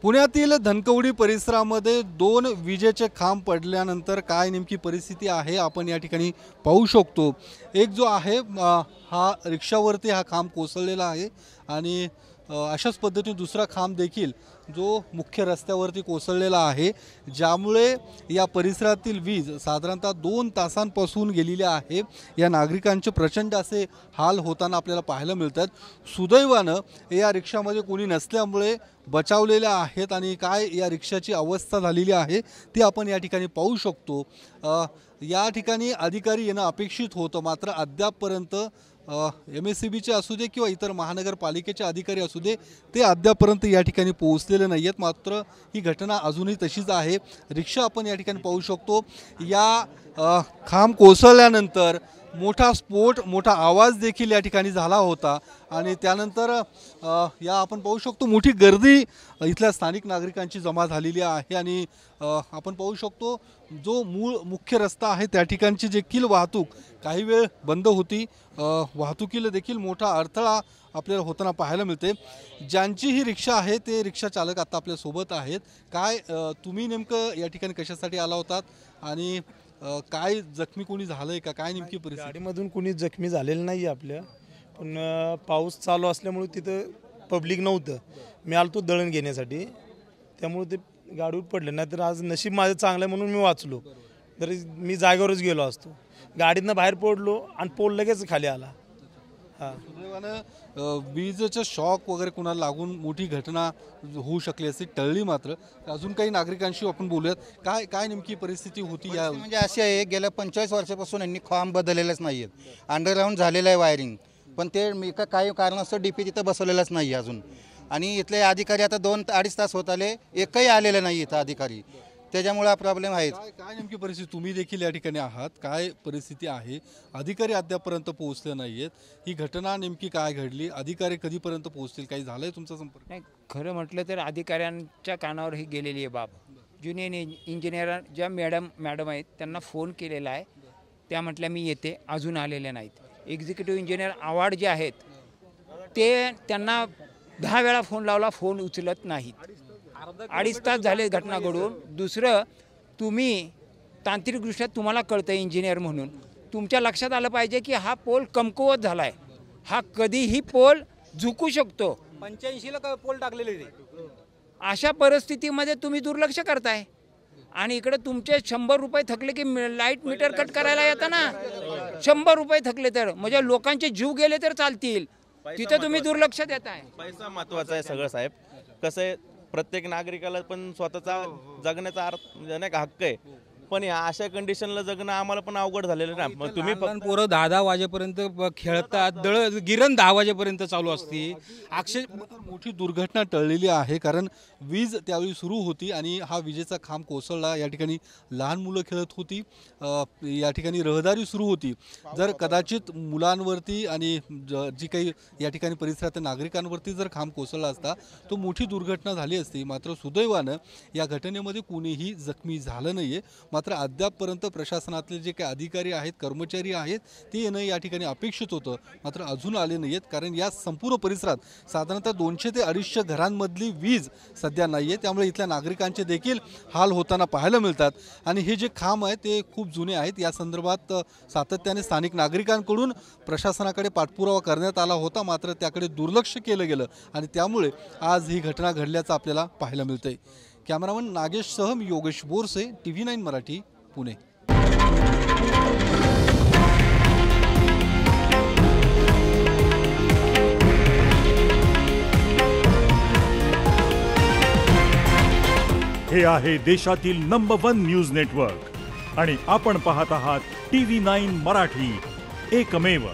पुण्यातील धनकवडी परिसरामध्ये दोन विजेचे खांब पडल्यानंतर काय नेमकी परिस्थिती आहे आपण या ठिकाणी पाहू शकतो। एक जो आहे हा रिक्षावरती हा खांब कोसळलेला आहे आणि अशाच पद्धतीने दुसरा खांब देखील जो मुख्य रस्त्यावरती कोसळलेला आहे, ज्यामुळे या परिसरातील वीज साधारणतः 2 तासांपासून गेलेली आहे। या नागरिकांचे प्रचंड असे हाल होताना आपल्याला पाहायला मिळतात। सुदैवानं या रिक्षामध्ये कोणी नसल्यामुळे बचावलेले आहेत आणि काय या रिक्षाची अवस्था झालेली आहे ती आपण या ठिकाणी पाहू शकतो। या ठिकाणी अधिकारी येणं अपेक्षित होतं, मात्र अद्यापपर्यंत MSCBचे असू दे किंवा इतर महानगरपालिकेचे अधिकारी असू दे ते अद्यापपर्यंत या ठिकाणी पोहोचलेले नाही आहेत। मात्र ही घटना अजूनही तशीच आहे। रिक्षा आपण या ठिकाणी पाहू शकतो। या खांब कोसळल्यानंतर मोठा स्फोट, मोठा आवाज देखील या ठिकाणी झाला होता आणि त्यानंतर या आपण पाहू शकतो मोठी गर्दी इथल्या स्थानिक नागरिकांची जमा झालेली आहे आणि आपण पाहू शकतो जो मूळ मुख्य रस्ता आहे त्या ठिकाणची देखील वाहतूक काही वेळ बंद होती। वाहतुकीला देखील मोठा अडथळा आपल्याला होताना पाहायला मिळते। ज्यांची ही रिक्षा आहे ते रिक्षा चालक आता आपल्या सोबत आहेत। काय तुम्ही नेमकं या ठिकाणी कशासाठी आला होतात आणि काय जखमी कोणी झालंय का, काय नेमकी परिस्थिती? गाडीमधून कोणी जखमी झालेलं नाही आपल्या, पण पाऊस चालू असल्यामुळे तिथं पब्लिक नव्हतं। मी आलतो दळण घेण्यासाठी, त्यामुळे ते गाडीवर पडलं, नाहीतर आज नशीब माझं चांगलं आहे म्हणून मी वाचलो, तरी मी जागेवरच गेलो असतो। गाडीतनं बाहेर पडलो आणि पोल लगेच खाली आला। वीजेचा शॉक वगैरे कुणाला लागून मोठी घटना होऊ शकली असती, टळली। मात्र अजून काही नागरिकांशी आपण बोलूयात। काय काय नेमकी परिस्थिती होती? या म्हणजे अशी आहे, गेल्या 25 वर्षापासून यांनी खांब बदललेलेच नाही आहेत। अंडरग्राऊंड झालेलं आहे वायरिंग, पण ते काही कारणास्तव DP तिथं बसवलेलंच नाही अजून। आणि इथले अधिकारी आता 2-2.5 तास होत आले, एकही आलेले नाही इथं अधिकारी, त्याच्यामुळे हा प्रॉब्लेम आहे। काय नेमकी परिस्थिती? तुम्ही देखील या ठिकाणी आहात, काय परिस्थिती आहे? अधिकारी अद्यापपर्यंत पोहोचले नाहीयेत। ही घटना नेमकी काय घडली? अधिकारी कधीपर्यंत पोहोचतील? काही झालंय तुमचा संपर्क? नाही, खरं म्हटलं तर अधिकाऱ्यांच्या कानावर ही गेलेली आहे बाब। ज्युनियर इंजिनियर ज्या मॅडम आहेत त्यांना फोन केलेला आहे, त्या म्हटल्या मी येते, अजून आलेल्या नाहीत। एक्झिक्युटिव्ह इंजिनियर अवॉर्ड जे आहेत ते त्यांना 10 वेळा फोन लावला, फोन उचलत नाहीत। 2.5 तास झाले घटना घडून। दुसरं, तुम्ही तांत्रिकदृष्ट्या तुम्हाला कळतं इंजिनियर म्हणून, तुमच्या लक्षात आलं पाहिजे की हा पोल कमकुवत झाला आहे, हा कधीही पोल झुकू शकतो। 85ला पोल टाकलेले ते, अशा परिस्थितीमध्ये तुम्ही दुर्लक्ष करताय आणि इकडे तुमचे 100 रुपये थकले की लाईट मीटर कट करायला येतं ना। 100 रुपये थकले तर म्हणजे लोकांचे जीव गेले तर चालतील, तिथे तुम्ही दुर्लक्ष देताय। पैसा महत्वाचा आहे सगळं साहेब। कसं आहे, प्रत्येक नागरिकाला पण स्वतःचा जगण्याचा नाही का हक्क आहे, पण या अशा कंडिशनला जगणं आम्हाला पण अवघड झालेलं ना। मग तुम्ही पोरं 10-10 वाजेपर्यंत खेळतात, गिरण 10 वाजेपर्यंत चालू असते। अक्षय मोठी दुर्घटना टळलेली आहे, कारण वीज त्यावेळी सुरू होती आणि हा विजेचा खांब कोसळला। या ठिकाणी लहान मुलं खेळत होती, या ठिकाणी रहदारी सुरू होती। जर कदाचित मुलांवरती आणि जी काही या ठिकाणी परिसरातील नागरिकांवरती जर खांब कोसळला असता तो मोठी दुर्घटना झाली असती। मात्र सुदैवानं या घटनेमध्ये कोणीही जखमी झालं नाहीये। मात्र अद्यापपर्यंत प्रशासनातले जे काही अधिकारी आहेत, कर्मचारी आहेत, ते येणं या ठिकाणी अपेक्षित होतं, मात्र अजून आले नाहीयेत। कारण या संपूर्ण परिसरात साधारणतः 200 ते 250 घरांमधली वीज सध्या नाही आहे, त्यामुळे इथल्या नागरिकांचे देखील हाल होताना पाहायला मिळतात। आणि हे जे खांब आहे ते खूप जुने आहेत। या संदर्भात सातत्याने स्थानिक नागरिकांकडून प्रशासनाकडे पाठपुरावा करण्यात आला होता, मात्र त्याकडे दुर्लक्ष केलं गेलं आणि त्यामुळे आज ही घटना घडल्याचं आपल्याला पाहायला मिळतंय। कॅमेरामन नागेशसह मी योगेश बोरसे, TV9 मराठी, पुणे। हे आहे देशातील नंबर 1 न्यूज नेटवर्क आणि आपण पाहत आहात TV9 मराठी, एकमेव।